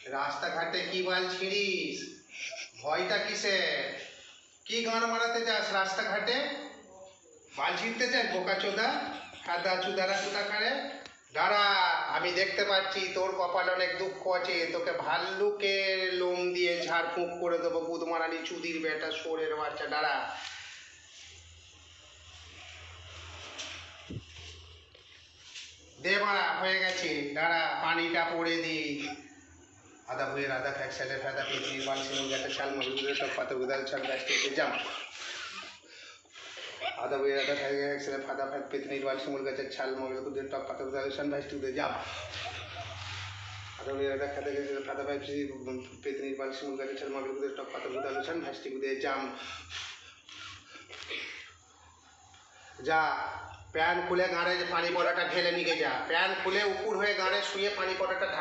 রাস্তাঘাটে কি বাল ছিড়িস? ভয়টা কিসের? কি গান মারাতে যাস রাস্তাঘাটে? বাল ছিঁড়তে চাস বোকাচোদা? কাদা চুদারা কোথাকারে? দাঁড়া, আমি দেখতে পাচ্ছি তোর কপালে অনেক দুঃখ আছে। তোকে ভাল্লুকের লোম দিয়ে ঝাড়ফুঁক করে দেবো, গুদমারানি চুদির বেটা শোরের বাচ্চা। দাঁড়া, দে মারা, হয়ে গেছে। দাঁড়া, পানিটা পড়ে দি। আদা ভুঁয়ের আদা ফ্যাক স্যালের ফেদা পিতনি বালসি মুগাটা ছাল মগুদের টক পাতা উদাল ছাল গাছটিতে জাম। আদা ভুঁয়ের আদা ফ্যাক স্যালের ফাদা ফ্যাক পিতনি বালসি মুগাছের ছাল মগুদের টক পাতা উদাল ছাল গাছটিতে জাম। আদা ভুঁয়ের আদা ফেদা স্যালের ফাদা ফ্যাক পিতনি বালসি মুগাছের ছাল মগুদের টক পাতা উদাল ছাল গাছটিতে জাম। যা, প্যান খুলে গাঁড়ে পানি পড়াটা ঢেলে নিয়ে যা। প্যান খুলে উপুর হয়ে গাঁড়ে শুয়ে পানি পড়াটা ঢাল।